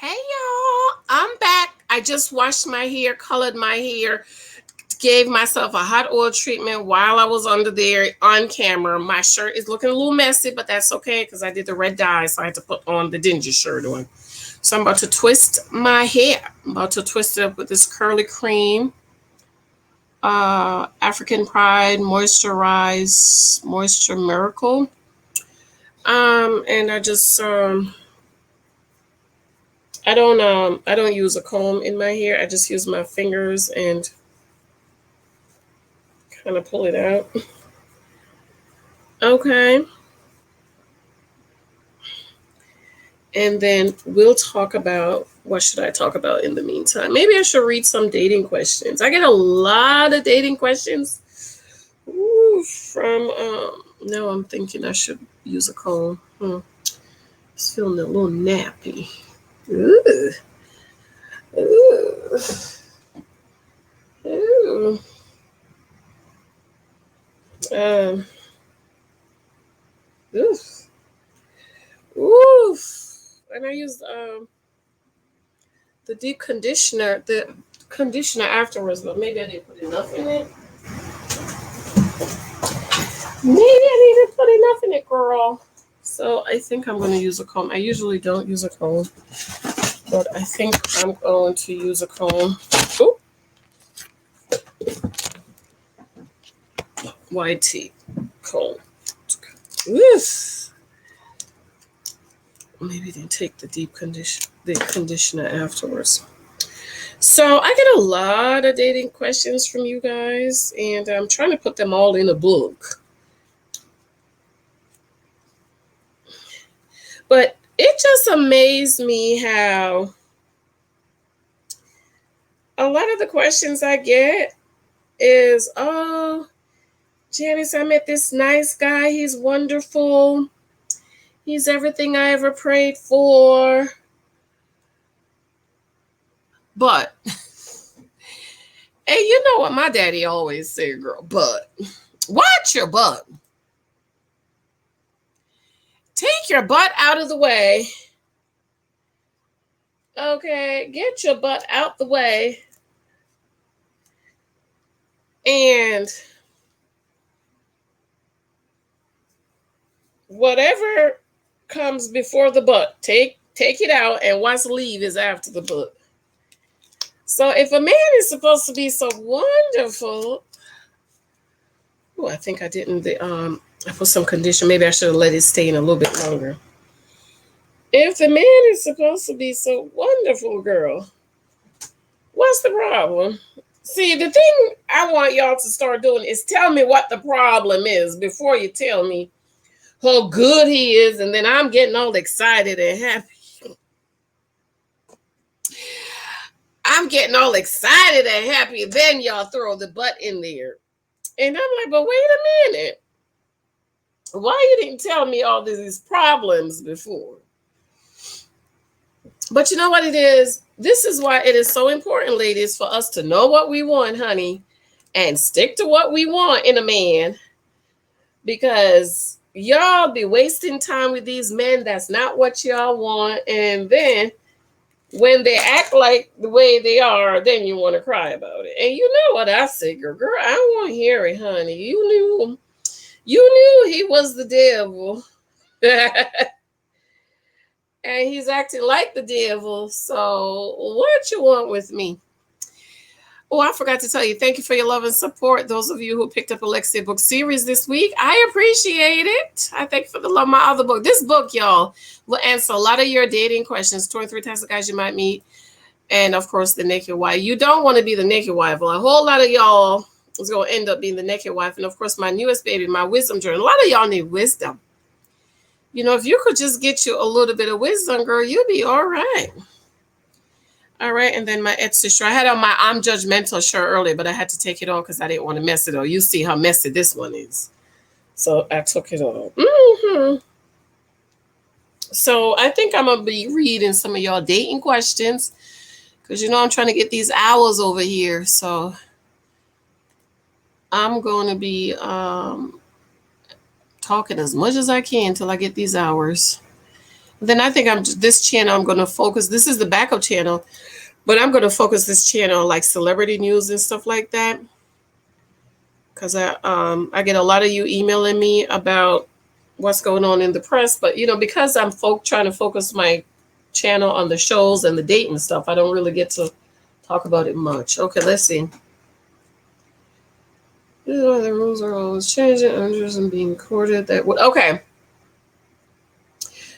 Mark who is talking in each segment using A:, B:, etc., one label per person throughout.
A: Hey y'all, I'm back. I just washed my hair, colored my hair, gave myself a hot oil treatment while I was under there on camera. My shirt is looking a little messy, but that's okay because I did the red dye, so I had to put on the dingy shirt on. So I'm about to twist my hair. I'm about to twist it up with this curly cream, African Pride Moisturize Moisture Miracle. And I don't use a comb in my hair. I just use my fingers and kind of pull it out. Okay. And then we'll talk about what should I talk about in the meantime. Maybe I should read some dating questions. I get a lot of dating questions. From now I'm thinking I should use a comb. It's feeling a little nappy. Ooh. Ooh. Ooh. Oof. Oof. And I used the deep conditioner, the conditioner afterwards, but maybe I didn't put enough in it. Maybe I didn't put enough in it, girl. So I think I'm going to use a comb. I usually don't use a comb, but I think I'm going to use a comb. Ooh. YT comb. Oof. Maybe then take the conditioner afterwards. So I get a lot of dating questions from you guys, and I'm trying to put them all in a book. But it just amazed me how a lot of the questions I get is, oh, Janice, I met this nice guy. He's wonderful. He's everything I ever prayed for. But, and you know what my daddy always said, girl, but watch your butt. Take your butt out of the way. Okay, get your butt out the way. And whatever comes before the butt, take it out, and what's leave is after the butt. So if a man is supposed to be so wonderful, I think I didn't. I put some condition. Maybe I should have let it stay in a little bit longer. If the man is supposed to be so wonderful, girl, what's the problem? See, the thing I want y'all to start doing is tell me what the problem is before you tell me how good he is, and then I'm getting all excited and happy. I'm getting all excited and happy, and then y'all throw the butt in there. And I'm like, but wait a minute. Why you didn't tell me all these problems before? But you know what it is? This is why it is so important, ladies, for us to know what we want, honey, and stick to what we want in a man. Because y'all be wasting time with these men. That's not what y'all want. And then when they act like the way they are, then you want to cry about it. And you know what I say, girl, I don't want to hear it, honey. You knew he was the devil. And he's acting like the devil. So what you want with me? Oh, I forgot to tell you, thank you for your love and support. Those of you who picked up Alexia book series this week, I appreciate it. I thank you for the love. My other book, this book, y'all, will answer a lot of your dating questions. 23 types of guys you might meet. And of course, the naked wife. You don't want to be the naked wife. Well, a whole lot of y'all is going to end up being the naked wife. And of course, my newest baby, my wisdom journal. A lot of y'all need wisdom. You know, if you could just get you a little bit of wisdom, girl, you'll be all right. All right, and then my Etsy shirt. I had on my I'm Judgmental shirt earlier, but I had to take it off because I didn't want to mess it up. You see how messy this one is. So I took it off. So I think I'm going to be reading some of y'all dating questions because, you know, I'm trying to get these hours over here. So I'm going to be talking as much as I can till I get these hours. Then I think this channel I'm going to focus. This is the backup channel, but I'm going to focus this channel on like celebrity news and stuff like that. Because I get a lot of you emailing me about what's going on in the press, but because I'm trying to focus my channel on the shows and the dating stuff, I don't really get to talk about it much. Okay, let's see. This is why the rules are always changing. Others and being courted. Okay.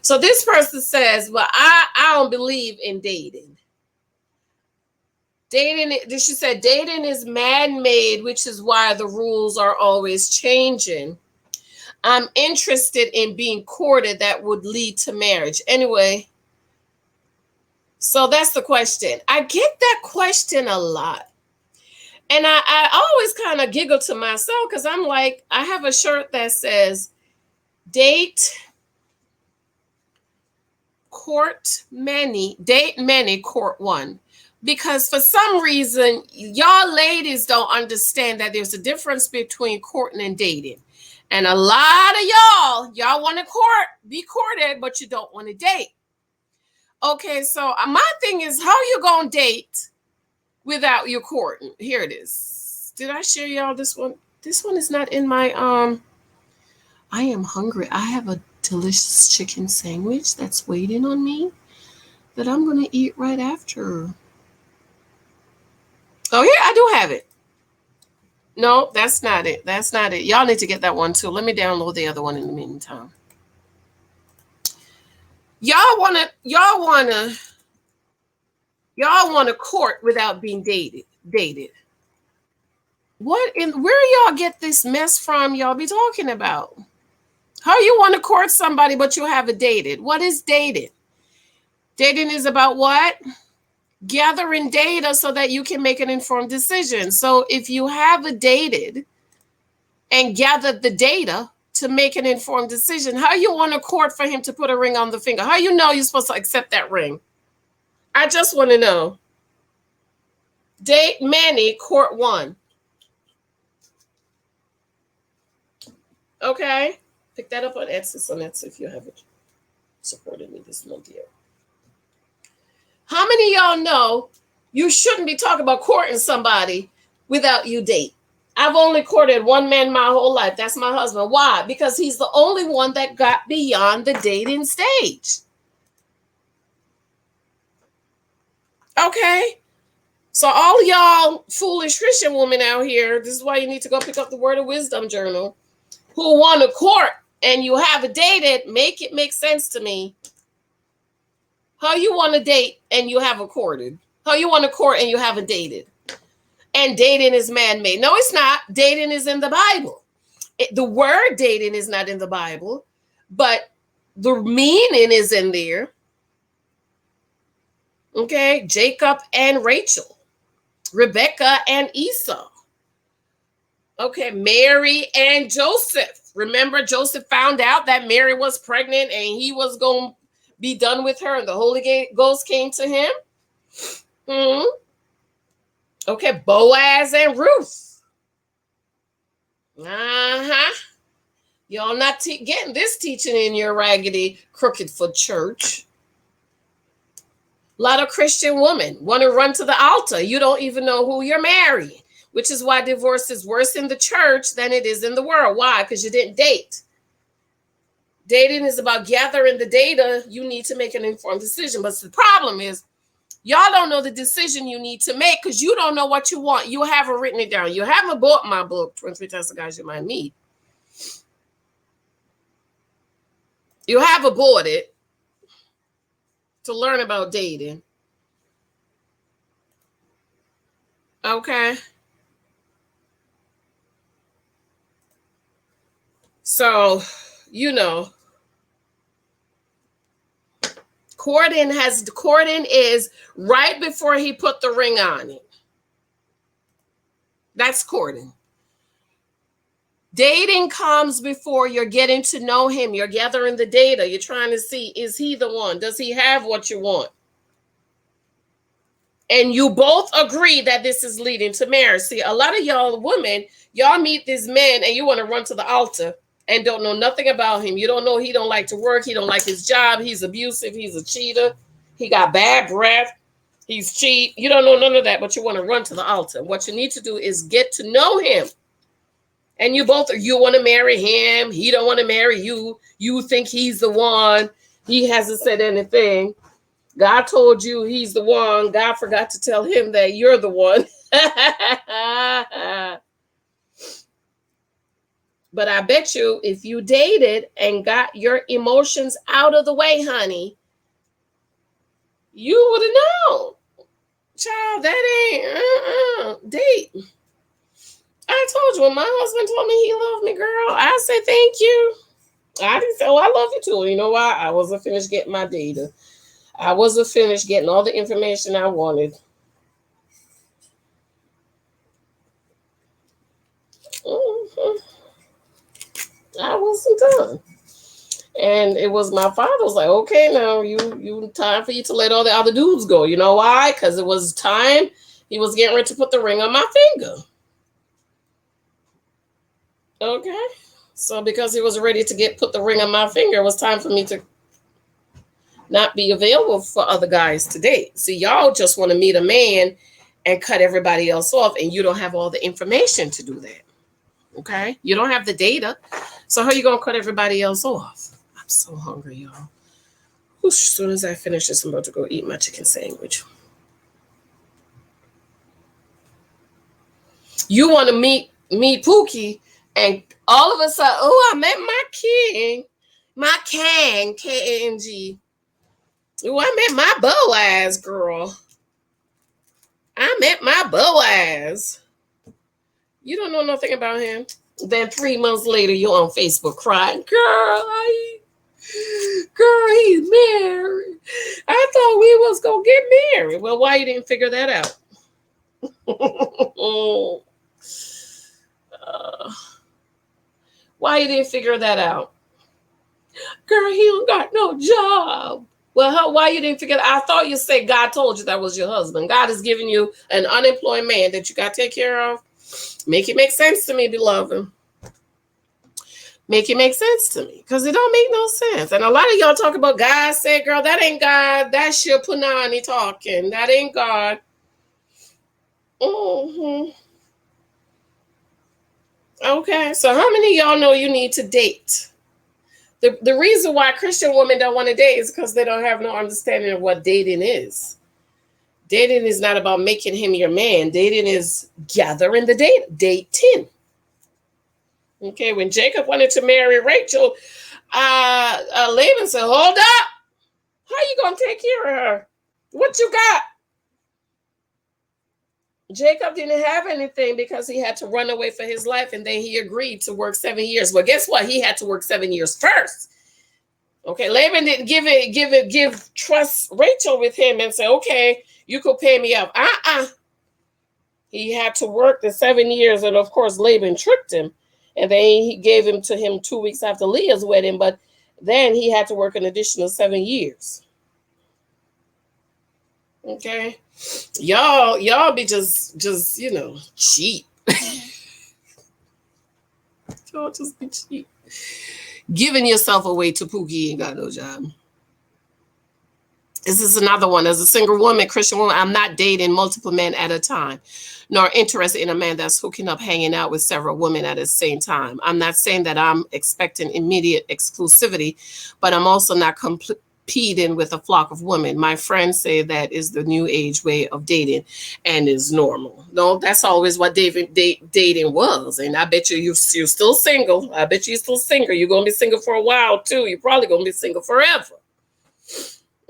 A: So this person says, well, I don't believe in dating. She said, dating is man-made, which is why the rules are always changing. I'm interested in being courted that would lead to marriage. Anyway, so that's the question. I get that question a lot. And I always kind of giggle to myself because I'm like, I have a shirt that says, date many, court one. Because for some reason, y'all ladies don't understand that there's a difference between courting and dating. And a lot of y'all want to be courted, but you don't want to date. Okay, so my thing is, how you gonna date without your courting? Here it is. Did I share y'all this one? This one is not in my I am hungry. I have a delicious chicken sandwich that's waiting on me that I'm gonna eat right after. Oh yeah, I do have it. No, that's not it. That's not it. Y'all need to get that one too. Let me download the other one in the meantime. Y'all wanna court without being dated. Where y'all get this mess from? Y'all be talking about how you want to court somebody but you haven't dated. What is dating? Dating is about what? Gathering data so that you can make an informed decision. So if you haven't dated and gathered the data to make an informed decision, how you want to court for him to put a ring on the finger? How you know you're supposed to accept that ring? I just want to know. Date many, court one. Okay? Pick that up on Etsy if you haven't supported me this month yet. How many of y'all know you shouldn't be talking about courting somebody without you date? I've only courted one man my whole life. That's my husband. Why? Because he's the only one that got beyond the dating stage. Okay? So all y'all foolish Christian women out here, this is why you need to go pick up the Word of Wisdom journal, who want to court and you haven't dated, make it make sense to me. How you want to date and you haven't courted? How you want to court and you haven't dated? And dating is man-made. No, it's not. Dating is in the Bible. The word dating is not in the Bible, but the meaning is in there. Okay, Jacob and Rachel, Rebecca and Esau. Okay, Mary and Joseph. Remember, Joseph found out that Mary was pregnant and he was going to be done with her, and the Holy Ghost came to him. Okay, Boaz and Ruth. Y'all not getting this teaching in your raggedy, crooked foot church. A lot of Christian women want to run to the altar. You don't even know who you're marrying, which is why divorce is worse in the church than it is in the world. Why? Because you didn't date. Dating is about gathering the data you need to make an informed decision. But the problem is, y'all don't know the decision you need to make because you don't know what you want. You haven't written it down. You haven't bought my book, 23 Types of Guys You Might Meet. You haven't bought it to learn about dating. Okay. So, courting is right before he put the ring on it. That's courting. Dating comes before you're getting to know him. You're gathering the data. You're trying to see, is he the one? Does he have what you want? And you both agree that this is leading to marriage. See, a lot of y'all women, y'all meet these men and you want to run to the altar and don't know nothing about him. You don't know he don't like to work. He don't like his job. He's abusive. He's a cheater. He got bad breath. He's cheat. You don't know none of that, but you want to run to the altar. What you need to do is get to know him. And you want to marry him. He don't want to marry you. You think he's the one. He hasn't said anything. God told you he's the one. God forgot to tell him that you're the one. But I bet you if you dated and got your emotions out of the way, honey, you would have known. Child, that ain't date. I told you when my husband told me he loved me, girl, I said thank you. I didn't say, oh, I love you too. You know why? I wasn't finished getting my data. I wasn't finished getting all the information I wanted. I wasn't done. And it was my father was like, okay, now you time for you to let all the other dudes go. You know why? Because it was time. He was getting ready to put the ring on my finger. Okay. So because he was ready to put the ring on my finger, it was time for me to not be available for other guys to date. See, y'all just want to meet a man and cut everybody else off, and you don't have all the information to do that. Okay? You don't have the data. So how are you going to cut everybody else off? I'm so hungry, y'all. As soon as I finish this, I'm about to go eat my chicken sandwich. You want to meet Pookie, and all of a sudden, oh, I met my king. My Kang, K-A-N-G. Oh, I met my Boaz, girl. I met my Boaz. You don't know nothing about him. Then 3 months later, you're on Facebook crying, girl, he's married. I thought we was gonna get married. Well, why you didn't figure that out? Why you didn't figure that out? Girl, he don't got no job. Well, why you didn't figure that out? I thought you said God told you that was your husband. God is giving you an unemployed man that you got to take care of. Make it make sense to me, beloved. Make it make sense to me, because it don't make no sense. And a lot of y'all talk about God said, girl, that ain't God. That's your punani talking. That ain't God. Okay, so how many of y'all know you need to date? The reason why Christian women don't want to date is because they don't have no understanding of what dating is. Dating is not about making him your man. Dating is gathering the dating. Okay, when Jacob wanted to marry Rachel, Laban said, hold up. How you going to take care of her? What you got? Jacob didn't have anything because he had to run away for his life, and then he agreed to work 7 years. Well, guess what? He had to work 7 years first. Okay, Laban didn't trust Rachel with him and say, okay, you could pay me up. He had to work the 7 years, and of course, Laban tricked him, and then he gave him to him 2 weeks after Leah's wedding, but then he had to work an additional 7 years. Okay, y'all be just cheap. Y'all just be cheap, giving yourself away to Pookie ain't got no job. This is another one. As a single woman, Christian woman, I'm not dating multiple men at a time, nor interested in a man that's hooking up, hanging out with several women at the same time. I'm not saying that I'm expecting immediate exclusivity, but I'm also not competing with a flock of women. My friends say that is the new age way of dating and is normal. No, that's always what dating was. And I bet you're still single. I bet you're still single. You're going to be single for a while too. You're probably going to be single forever.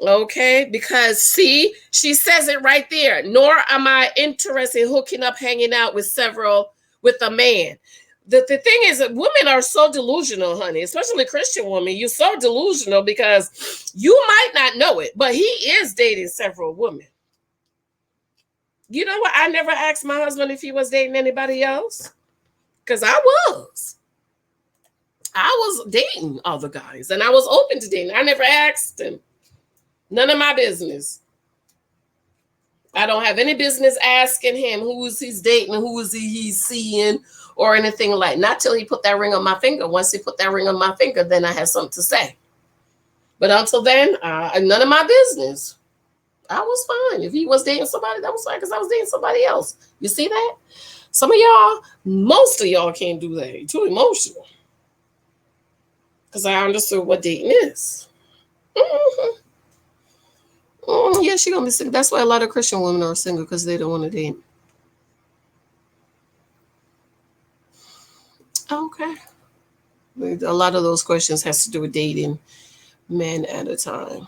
A: Okay, because see, she says it right there. Nor am I interested in hooking up, hanging out with a man. The thing is that women are so delusional, honey, especially Christian women. You're so delusional because you might not know it, but he is dating several women. You know what? I never asked my husband if he was dating anybody else, because I was dating other guys, and I was open to dating. I never asked him. None of my business. I don't have any business asking him who is he's dating, who is he's seeing, or anything like. Not till he put that ring on my finger. Once he put that ring on my finger, then I have something to say. But until then, none of my business. I was fine. If he was dating somebody, that was fine because I was dating somebody else. You see that? Some of y'all, most of y'all can't do that. You're too emotional. Because I understood what dating is. Mm-hmm. Yeah, she gonna be single. That's why a lot of Christian women are single, because they don't want to date. Okay. A lot of those questions has to do with dating men at a time.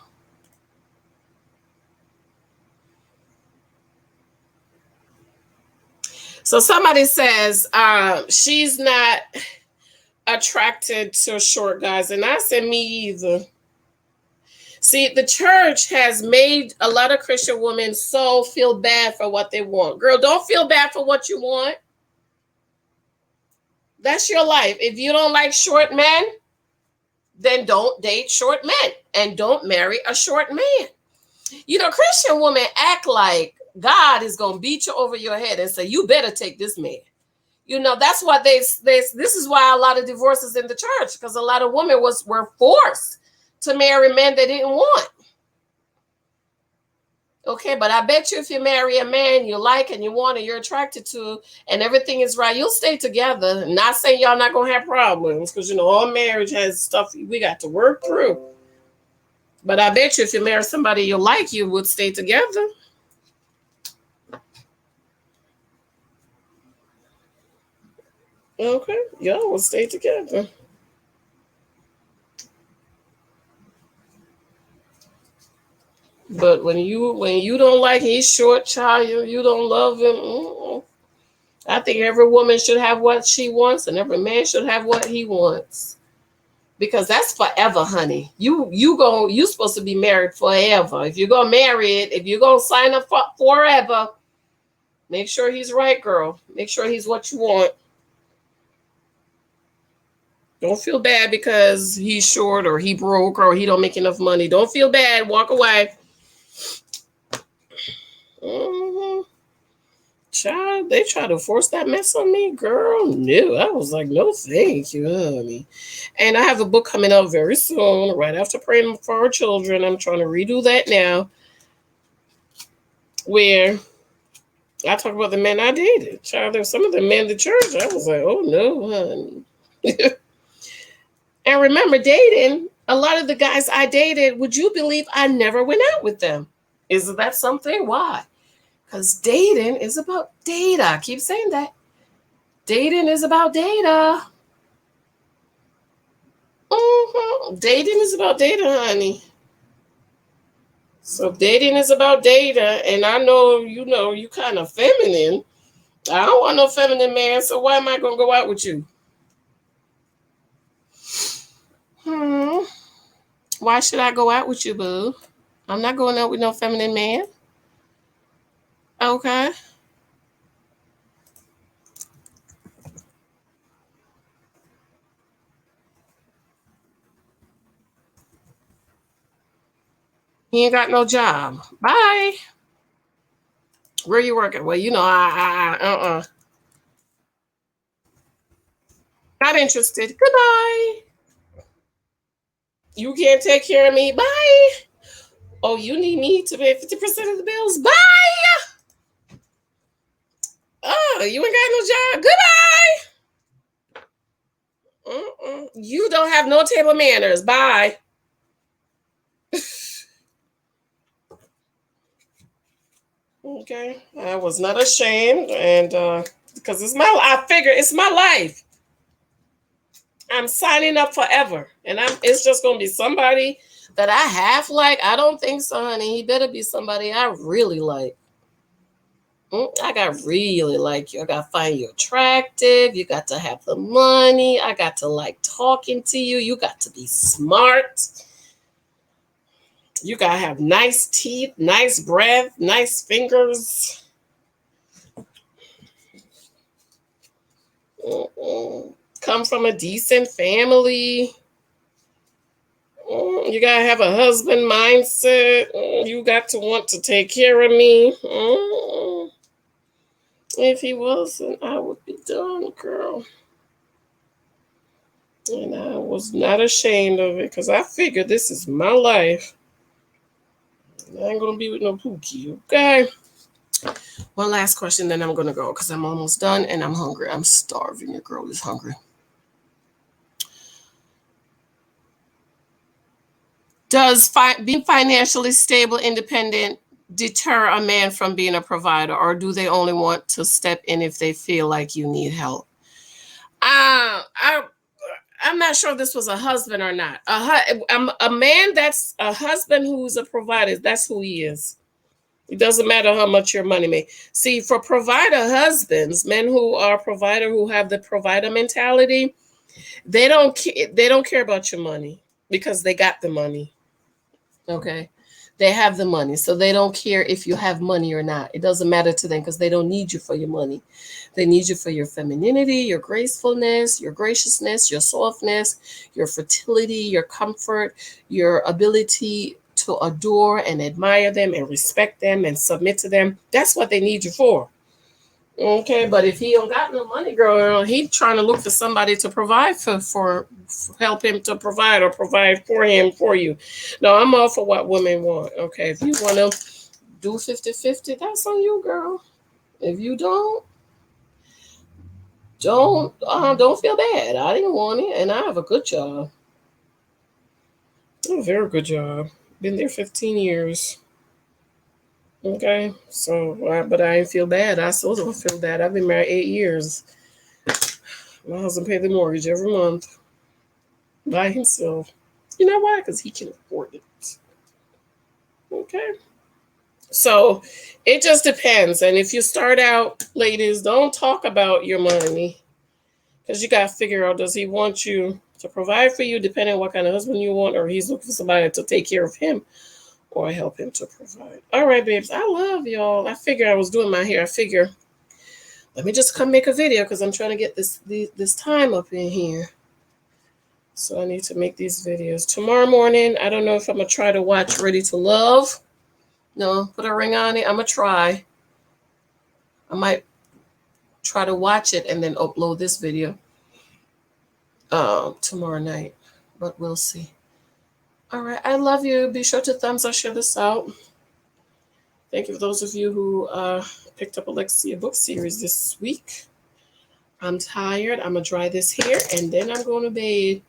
A: So somebody says she's not attracted to short guys, and I said me either. See, the church has made a lot of Christian women so feel bad for what they want. Girl, don't feel bad for what you want. That's your life. If you don't like short men, then don't date short men and don't marry a short man. You know, Christian women act like God is going to beat you over your head and say, you better take this man. You know, that's why this is why a lot of divorces in the church, because a lot of women were forced to marry men they didn't want. Okay, but I bet you if you marry a man you like and you want and you're attracted to and everything is right, you'll stay together. Not saying y'all not going to have problems, because, you know, all marriage has stuff we got to work through. But I bet you if you marry somebody you like, you would stay together. Okay, y'all will stay together. But when you don't like he's short, child, you don't love him. I think every woman should have what she wants, and every man should have what he wants, because that's forever, honey. You supposed to be married forever. If you're gonna marry it, if you're gonna sign up for forever, make sure he's right, girl. Make sure he's what you want. Don't feel bad because he's short or he broke or he don't make enough money. Don't feel bad. Walk away. Mm-hmm. Child, they try to force that mess on me, girl. No, I was like, no, thank you, honey. And I have a book coming out very soon, right after praying for our children. I'm trying to redo that now, where I talk about the men I dated. Child, there's some of the men in the church. I was like, oh no, honey. And remember, dating, a lot of the guys I dated, would you believe I never went out with them? Isn't that something? Why? Because dating is about data. I keep saying that. Dating is about data. Mm-hmm. Dating is about data, honey. So dating is about data. And I know, you kind of feminine. I don't want no feminine man. So why am I going to go out with you? Why should I go out with you, boo? I'm not going out with no feminine man. Okay. He ain't got no job. Bye. Where you working? Well, not interested. Goodbye. You can't take care of me. Bye. Oh, you need me to pay 50% of the bills. Bye. Oh, you ain't got no job. Goodbye. You don't have no table manners. Bye. Okay. I was not ashamed, and because I figure it's my life. I'm signing up forever, and it's just gonna be somebody that I half like. I don't think so, honey. He better be somebody I really like. I got really like you. I got to find you attractive. You got to have the money. I got to like talking to you. You got to be smart. You got to have nice teeth, nice breath, nice fingers. Come from a decent family. You gotta have a husband mindset. You got to want to take care of me. If he wasn't, I would be done, girl. And I was not ashamed of it because I figured this is my life. I ain't gonna be with no Pookie, okay? One last question, then I'm gonna go because I'm almost done and I'm hungry. I'm starving. Your girl is hungry. Does being financially stable, independent deter a man from being a provider, or do they only want to step in if they feel like you need help? I'm not sure if this was a husband or not. A man that's a husband who's a provider, that's who he is. It doesn't matter how much your money may. See, for provider husbands, men who are provider, who have the provider mentality, they don't care about your money because they got the money. Okay. They have the money, so they don't care if you have money or not. It doesn't matter to them because they don't need you for your money. They need you for your femininity, your gracefulness, your graciousness, your softness, your fertility, your comfort, your ability to adore and admire them and respect them and submit to them. That's what they need you for. Okay, but if he don't got no money, girl, he trying to look for somebody to provide for help him to provide or provide for him for you. No, I'm all for what women want. Okay, if you want to do 50-50, that's on you, girl. If you don't feel bad. I didn't want it, and I have a good job. A very good job. Been there 15 years. Okay, so but I didn't feel bad. I still don't feel bad. I've been married 8 years. My husband paid the mortgage every month by himself. You know why? Because he can afford it. Okay. So it just depends. And if you start out, ladies, don't talk about your money because you got to figure out, does he want you to provide for you, depending on what kind of husband you want, or he's looking for somebody to take care of him or help him to provide. All right, babes. I love y'all. I figure I was doing my hair. I figure, let me just come make a video because I'm trying to get this time up in here. So I need to make these videos. Tomorrow morning, I don't know if I'm going to try to watch Ready to Love. No, put a ring on it. I'm going to try. I might try to watch it and then upload this video tomorrow night. But we'll see. All right. I love you. Be sure to thumbs up, share this out. Thank you for those of you who picked up Alexia book series this week. I'm tired. I'm going to dry this hair and then I'm going to bed.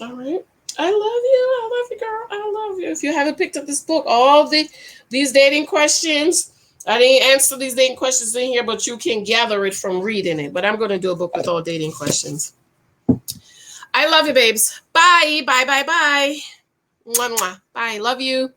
A: All right. I love you. I love you, girl. I love you. If you haven't picked up this book, all these dating questions, I didn't answer these dating questions in here, but you can gather it from reading it. But I'm going to do a book with all dating questions. I love you, babes. Bye. Bye, bye, bye. Mwah, mwah. Bye. Love you.